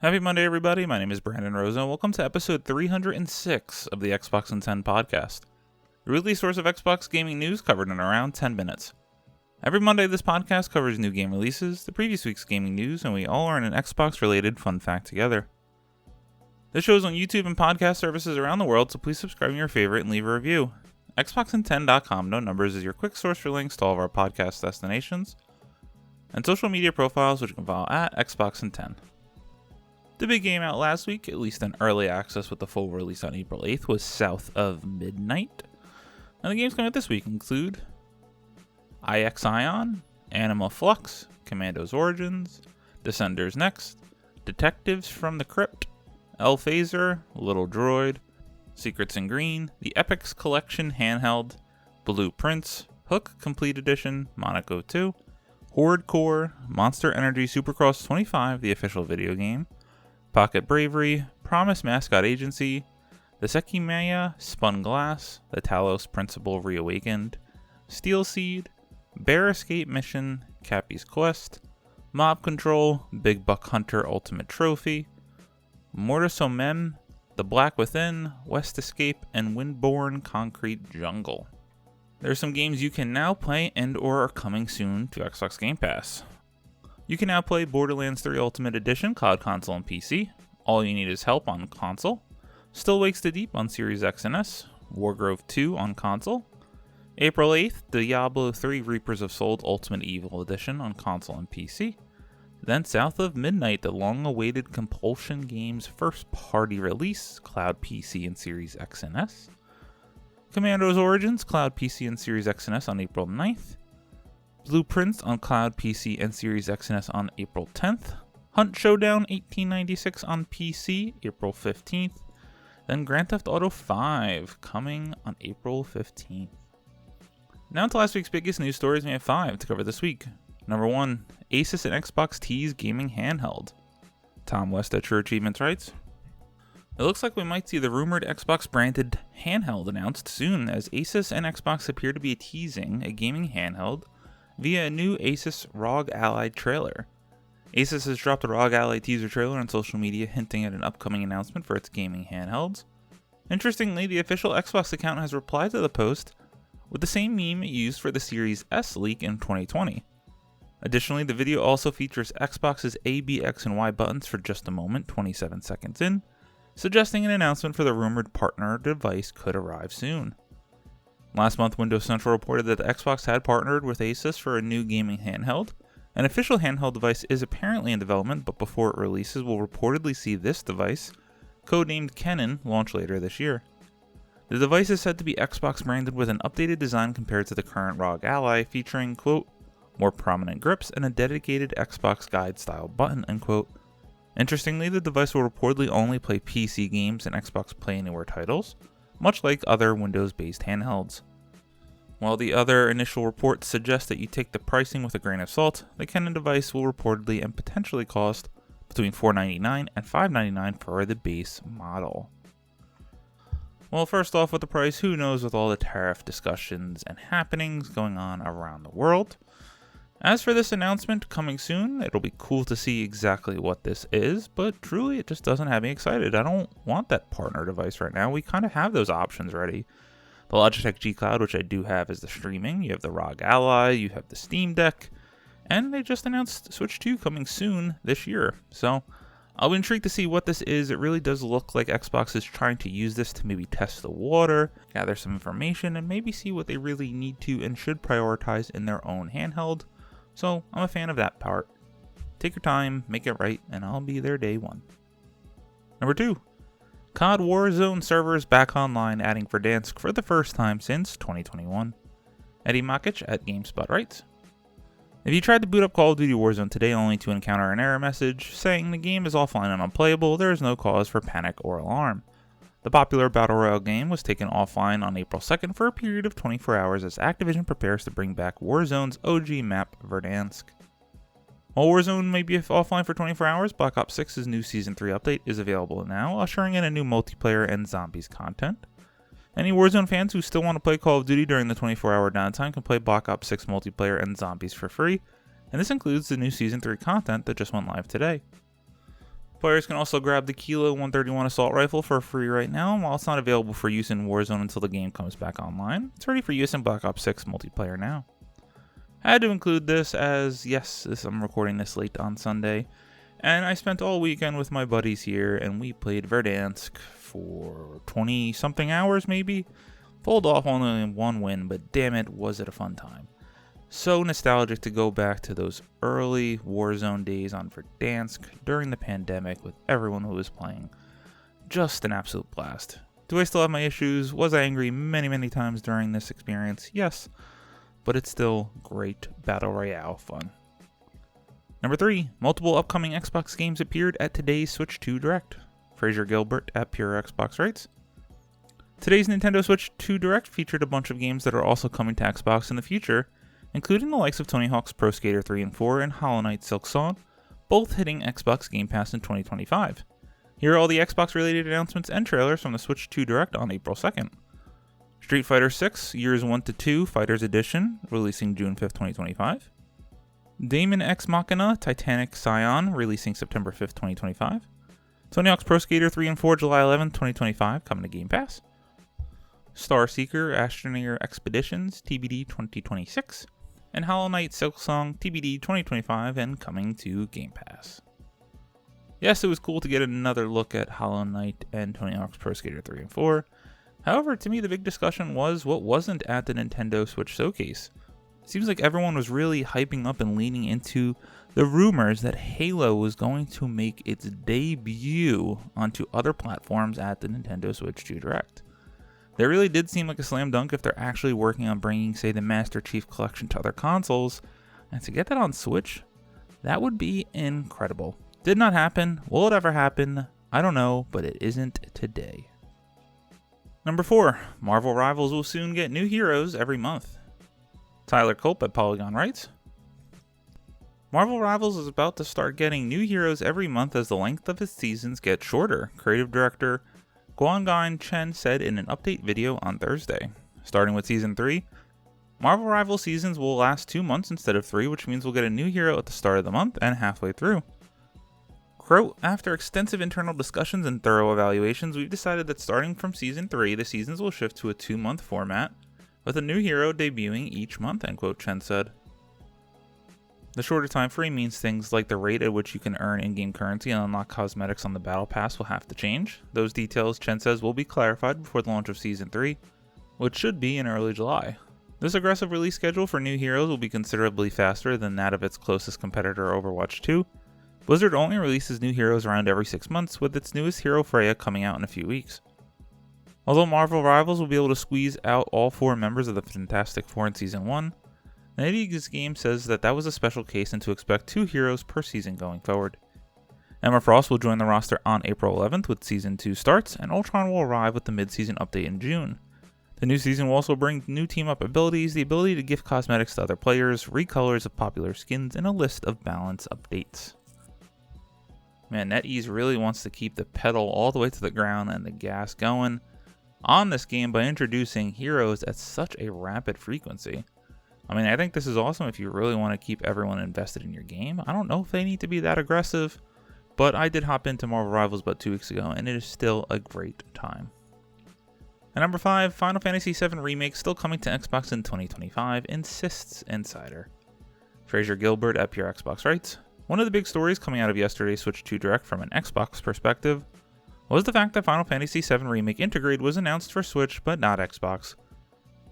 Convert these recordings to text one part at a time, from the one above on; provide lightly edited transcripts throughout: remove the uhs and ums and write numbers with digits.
Happy Monday, everybody. My name is Brandon Rosa, and welcome to episode 306 of the Xbox in 10 podcast, the weekly source of Xbox gaming news covered in around 10 minutes. Every Monday, this podcast covers new game releases, the previous week's gaming news, and we all learn an Xbox-related fun fact together. This show is on YouTube and podcast services around the world, so please subscribe to your favorite and leave a review. Xboxin10.com, no numbers, is your quick source for links to all of our podcast destinations and social media profiles, which you can follow at Xboxin10. The big game out last week, at least in early access with the full release on April 8th, was South of Midnight. And the games coming out this week include IX Ion, Anima Flux, Commando's Origins, Descenders Next, Detectives from the Crypt, El Phaser, Little Droid, Secrets in Green, The Epics Collection Handheld, Blueprints, Hook Complete Edition, Monaco 2, Horde Core, Monster Energy Supercross 25, the official video game, Pocket Bravery, Promise Mascot Agency, The Sekimaya Spun Glass, The Talos Principle Reawakened, Steel Seed, Bear Escape Mission, Cappy's Quest, Mob Control, Big Buck Hunter Ultimate Trophy, Mortis Omem, The Black Within, West Escape, and Windborne Concrete Jungle. There are some games you can now play and or are coming soon to Xbox Game Pass. You can now play Borderlands 3 Ultimate Edition, Cloud Console and PC. All you need is help on console. Still Wakes the Deep on Series X and S. Wargrove 2 on console. April 8th, Diablo 3 Reapers of Souls Ultimate Evil Edition on console and PC. Then South of Midnight, the long-awaited Compulsion Games first-party release, Cloud PC and Series X and S. Commando's Origins, Cloud PC and Series X and S on April 9th. Blueprints on Cloud PC and Series X and S on April 10th. Hunt Showdown 1896 on PC, April 15th. Then Grand Theft Auto 5 coming on April 15th. Now to last week's biggest news stories. We have 5 to cover this week. Number 1, Asus and Xbox Tease gaming handheld. Tom West at True Achievements writes, "It looks like we might see the rumored Xbox branded handheld announced soon, as Asus and Xbox appear to be teasing a gaming handheld via a new Asus ROG Ally trailer. Asus has dropped a ROG Ally teaser trailer on social media hinting at an upcoming announcement for its gaming handhelds. Interestingly, the official Xbox account has replied to the post with the same meme it used for the Series S leak in 2020. Additionally, the video also features Xbox's A, B, X, and Y buttons for just a moment, 27 seconds in, suggesting an announcement for the rumored partner device could arrive soon. Last month, Windows Central reported that the Xbox had partnered with Asus for a new gaming handheld. An official handheld device is apparently in development, but before it releases, we'll reportedly see this device, codenamed Kennen, launch later this year. The device is said to be Xbox branded with an updated design compared to the current ROG Ally, featuring, quote, more prominent grips and a dedicated Xbox guide style button, end quote. Interestingly, the device will reportedly only play PC games and Xbox Play Anywhere titles, much like other Windows-based handhelds. While the other initial reports suggest that you take the pricing with a grain of salt, the Kennen device will reportedly and potentially cost between $499 and $599 for the base model. Well, first off with the price, who knows with all the tariff discussions and happenings going on around the world. As for this announcement coming soon, it'll be cool to see exactly what this is, but truly it just doesn't have me excited. I don't want that partner device right now. We kind of have those options already. The Logitech G Cloud, which I do have, is the streaming. You have the ROG Ally, you have the Steam Deck, and they just announced Switch 2 coming soon this year. So I'll be intrigued to see what this is. It really does look like Xbox is trying to use this to maybe test the water, gather some information, and maybe see what they really need to and should prioritize in their own handheld. So I'm a fan of that part. Take your time, make it right, and I'll be there day one. Number 2, COD Warzone servers back online, adding Verdansk for the first time since 2021. Eddie Makic at GameSpot writes, "If you tried to boot up Call of Duty Warzone today only to encounter an error message saying the game is offline and unplayable, there is no cause for panic or alarm. The popular Battle Royale game was taken offline on April 2nd for a period of 24 hours as Activision prepares to bring back Warzone's OG map, Verdansk. While Warzone may be offline for 24 hours, Black Ops 6's new Season 3 update is available now, ushering in a new multiplayer and zombies content. Any Warzone fans who still want to play Call of Duty during the 24-hour downtime can play Black Ops 6 multiplayer and zombies for free, and this includes the new Season 3 content that just went live today. Players can also grab the Kilo 131 assault rifle for free right now, and while it's not available for use in Warzone until the game comes back online, it's ready for use in Black Ops 6 multiplayer now. I had to include this as, yes, I'm recording this late on Sunday, and I spent all weekend with my buddies here, and we played Verdansk for 20-something hours maybe. Pulled off only one win, but damn it, was it a fun time. So nostalgic to go back to those early Warzone days on Verdansk during the pandemic with everyone who was playing. Just an absolute blast. Do I still have my issues? Was I angry many times during this experience? Yes, but it's still great Battle Royale fun. Number 3, multiple upcoming Xbox games appeared at today's Switch 2 Direct. Fraser Gilbert at Pure Xbox writes, today's Nintendo Switch 2 Direct featured a bunch of games that are also coming to Xbox in the future, including the likes of Tony Hawk's Pro Skater 3 and 4 and Hollow Knight Silksong, both hitting Xbox Game Pass in 2025. Here are all the Xbox-related announcements and trailers from the Switch 2 Direct on April 2nd. Street Fighter 6 Years 1 to 2 Fighters Edition, releasing June 5th, 2025. Daemon X Machina Titanic Scion, releasing September 5th, 2025. Tony Hawk's Pro Skater 3 and 4 July 11th, 2025, coming to Game Pass. Star Seeker Astroneer Expeditions TBD 2026. And Hollow Knight Silksong TBD 2025 and coming to Game Pass. Yes, it was cool to get another look at Hollow Knight and Tony Hawk's Pro Skater 3 and 4. However, to me the big discussion was what wasn't at the Nintendo Switch Showcase. It seems like everyone was really hyping up and leaning into the rumors that Halo was going to make its debut onto other platforms at the Nintendo Switch 2 Direct. That really did seem like a slam dunk if they're actually working on bringing, say, the Master Chief Collection to other consoles, and to get that on Switch, that would be incredible. Did not happen. Will it ever happen? I don't know, but it isn't today. Number 4, Marvel Rivals will soon get new heroes every month. Tyler Culp at Polygon writes, Marvel Rivals is about to start getting new heroes every month as the length of its seasons gets shorter, creative director Guanggan Chen said in an update video on Thursday. Starting with Season 3, Marvel Rivals seasons will last 2 months instead of 3, which means we'll get a new hero at the start of the month and halfway through. Quote, after extensive internal discussions and thorough evaluations, we've decided that starting from Season 3, the seasons will shift to a 2-month format, with a new hero debuting each month, end quote, Chen said. The shorter time frame means things like the rate at which you can earn in-game currency and unlock cosmetics on the Battle Pass will have to change. Those details, Chen says, will be clarified before the launch of Season 3, which should be in early July. This aggressive release schedule for new heroes will be considerably faster than that of its closest competitor Overwatch 2. Blizzard only releases new heroes around every 6 months, with its newest hero Freya coming out in a few weeks. Although Marvel Rivals will be able to squeeze out all 4 members of the Fantastic Four in Season 1, Niantic's game says that was a special case and to expect 2 heroes per season going forward. Emma Frost will join the roster on April 11th with Season 2 starts, and Ultron will arrive with the mid-season update in June. The new season will also bring new team-up abilities, the ability to gift cosmetics to other players, recolors of popular skins, and a list of balance updates. Man, NetEase really wants to keep the pedal all the way to the ground and the gas going on this game by introducing heroes at such a rapid frequency. I mean, I think this is awesome if you really want to keep everyone invested in your game. I don't know if they need to be that aggressive, but I did hop into Marvel Rivals about 2 weeks ago, and it is still a great time. And number 5, Final Fantasy VII Remake still coming to Xbox in 2025, insists Insider. Fraser Gilbert at Pure Xbox writes, one of the big stories coming out of yesterday's Switch 2 Direct from an Xbox perspective was the fact that Final Fantasy VII Remake Integrate was announced for Switch but not Xbox.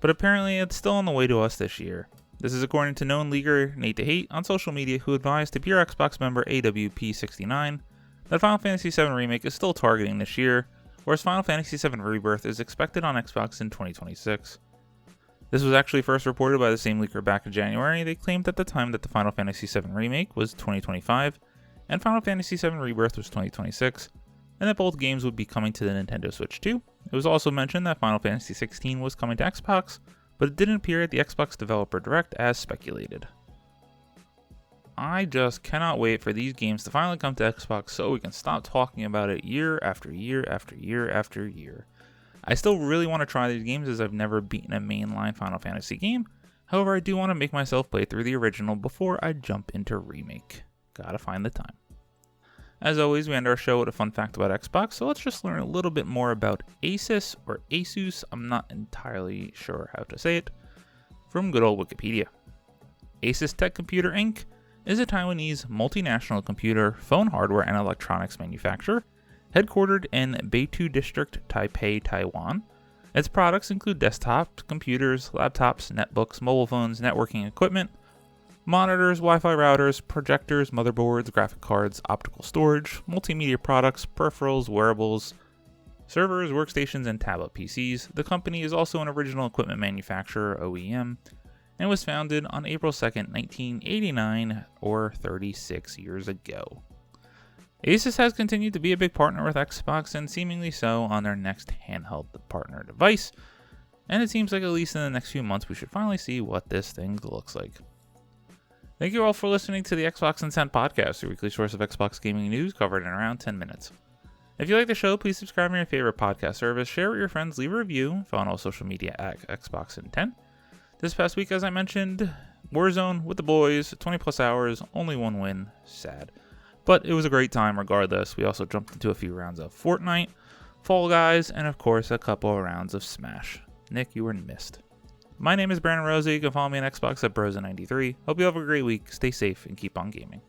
But apparently it's still on the way to us this year. This is according to known leaker Nate DeHate on social media, who advised to Pure Xbox member AWP69 that Final Fantasy VII Remake is still targeting this year, whereas Final Fantasy VII Rebirth is expected on Xbox in 2026. This was actually first reported by the same leaker back in January. They claimed at the time that the Final Fantasy VII Remake was 2025 and Final Fantasy VII Rebirth was 2026, and that both games would be coming to the Nintendo Switch 2. It was also mentioned that Final Fantasy XVI was coming to Xbox, but it didn't appear at the Xbox Developer Direct as speculated. I just cannot wait for these games to finally come to Xbox so we can stop talking about it year after year after year after year. I still really want to try these games as I've never beaten a mainline Final Fantasy game. However, I do want to make myself play through the original before I jump into Remake. Gotta find the time. As always, we end our show with a fun fact about Xbox, so let's just learn a little bit more about Asus, or Asus, I'm not entirely sure how to say it, from good old Wikipedia. Asus Tech Computer Inc. is a Taiwanese multinational computer, phone hardware, and electronics manufacturer, headquartered in Beitou District, Taipei, Taiwan. Its products include desktop computers, laptops, netbooks, mobile phones, networking equipment, monitors, Wi-Fi routers, projectors, motherboards, graphic cards, optical storage, multimedia products, peripherals, wearables, servers, workstations, and tablet PCs. The company is also an original equipment manufacturer, OEM, and was founded on April 2nd, 1989, or 36 years ago. Asus has continued to be a big partner with Xbox, and seemingly so on their next handheld partner device, and it seems like at least in the next few months we should finally see what this thing looks like. Thank you all for listening to the Xbox in 10 podcast, your weekly source of Xbox gaming news covered in around 10 minutes. If you like the show, please subscribe to your favorite podcast service, share it with your friends, leave a review, follow on all social media at Xbox in 10. This past week, as I mentioned, Warzone with the boys, 20 plus hours, only one win, sad. But it was a great time regardless. We also jumped into a few rounds of Fortnite, Fall Guys, and of course a couple of rounds of Smash. Nick, you were missed. My name is Brandon Rosa. You can follow me on Xbox at Brosa93. Hope you have a great week, stay safe, and keep on gaming.